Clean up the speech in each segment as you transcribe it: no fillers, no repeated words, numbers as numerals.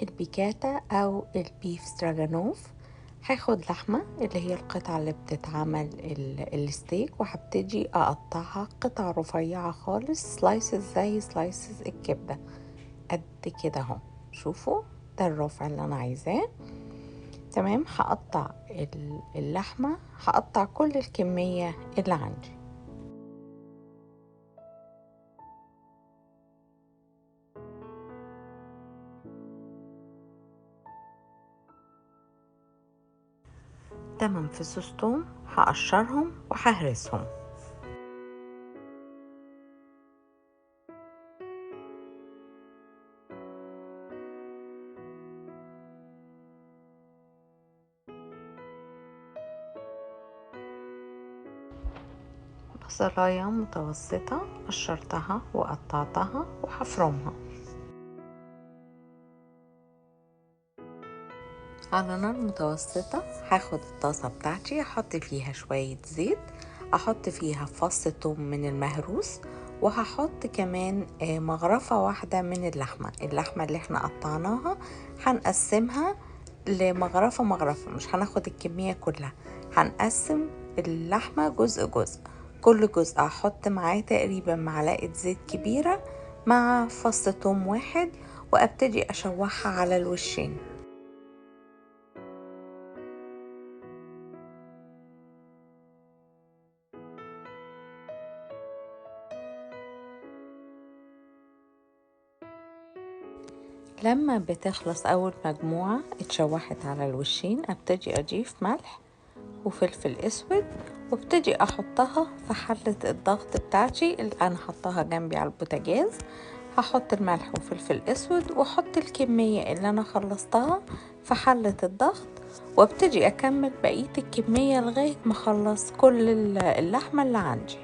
البيكاتا او البيف ستراجانوف. هاخد لحمة اللي هي القطعة اللي بتتعمل الستيك، وهبتدي اقطعها قطع رفيعة خالص، سلايسز زي سلايسز الكبدة قد كده اهو. شوفوا ده الرفع اللي انا عايزاه. تمام، هقطع اللحمة، هقطع كل الكمية اللي عندي. تمام، في صوص توم هقشرهم وههرسهم. بصلاية متوسطة قشرتها وقطعتها وهفرمها على نار متوسطة. هاخد الطاسة بتاعتي، احط فيها شوية زيت، احط فيها فص توم من المهروس، وهحط كمان مغرفة واحدة من اللحمة اللي احنا قطعناها. هنقسمها لمغرفة مغرفة، مش هناخد الكمية كلها، هنقسم اللحمة جزء جزء. كل جزء هحط معاه تقريبا معلقة زيت كبيرة مع فص توم واحد، وابتدي اشوحها على الوشين. لما بتخلص اول مجموعة اتشوحت على الوشين، ابتدي اضيف ملح وفلفل اسود، وابتدي احطها في حلة الضغط بتاعتي اللي انا حطها جنبي على البوتاجاز. هحط الملح وفلفل اسود واحط الكمية اللي انا خلصتها في حلة الضغط، وابتدي اكمل بقية الكمية لغاية ما اخلص كل اللحمة اللي عندي.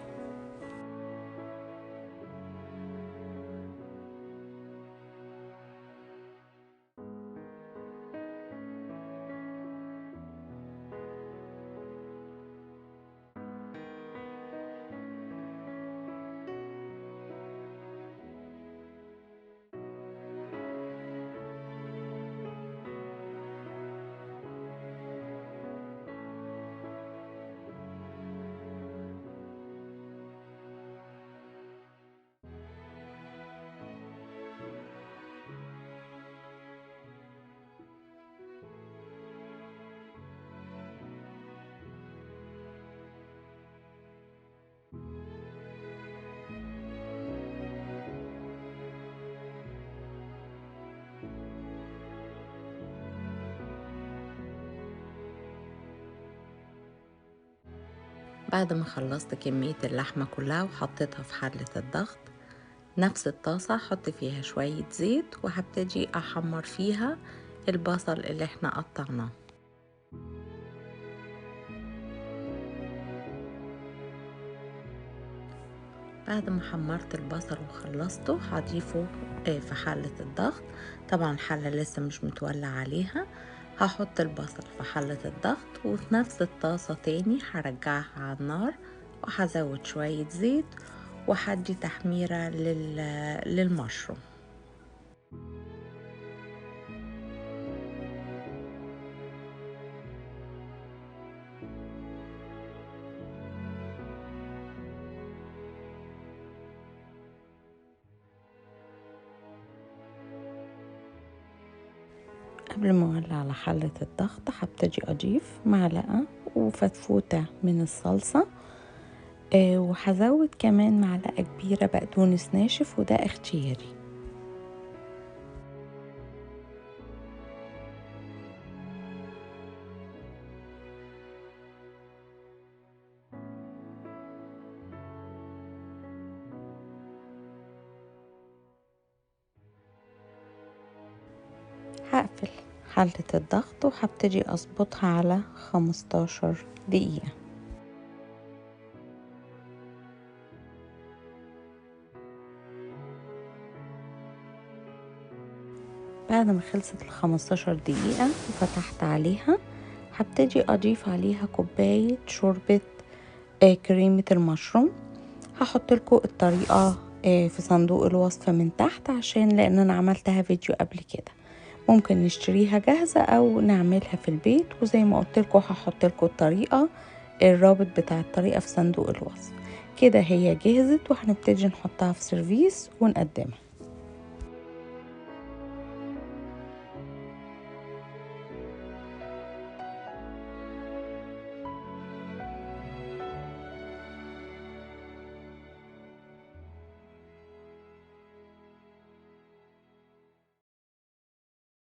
بعد ما خلصت كمية اللحمة كلها وحطيتها في حلة الضغط، نفس الطاسة احط فيها شوية زيت، وهبتدي احمر فيها البصل اللي احنا قطعناه. بعد ما حمرت البصل وخلصته هضيفه في حلة الضغط. طبعا الحلة لسه مش متولع عليها. هحط البصل في حلة الضغط، وفي نفس الطاسة تاني هرجعها على النار، وهزود شوية زيت، وهدي تحميرة للمشروم. قبل ما اولع على حلة الضغط هبتدي اضيف معلقة وفتفوتة من الصلصة، وهزود كمان معلقة كبيرة بقدونس ناشف، وده اختياري. هقفل حلة الضغط وهبتدي اظبطها على 15 دقيقة. بعد ما خلصت ال15 دقيقة وفتحت عليها، هبتدي اضيف عليها كوباية شوربة كريمة المشروم. هحط لكم الطريقة في صندوق الوصفة من تحت، عشان لان انا عملتها فيديو قبل كده. ممكن نشتريها جاهزة او نعملها في البيت، وزي ما قلت لكم هحط لكم الطريقة، الرابط بتاع الطريقة في صندوق الوصف. كده هي جهزت، وهنبتدي نحطها في سيرفيس ونقدمها.